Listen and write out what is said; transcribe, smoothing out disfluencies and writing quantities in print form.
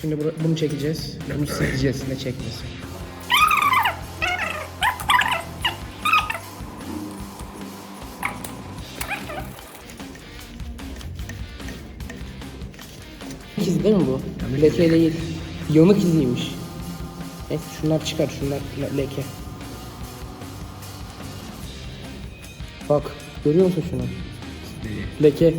Şimdi bunu çekeceğiz. Bunu sileceğiz. Ne çekmesi. İz değil mi bu? Leke değil. Yanık iziymiş. Evet, şunlar çıkar. Şunlar leke. Bak. Görüyor musun şunu? Leke. Leke.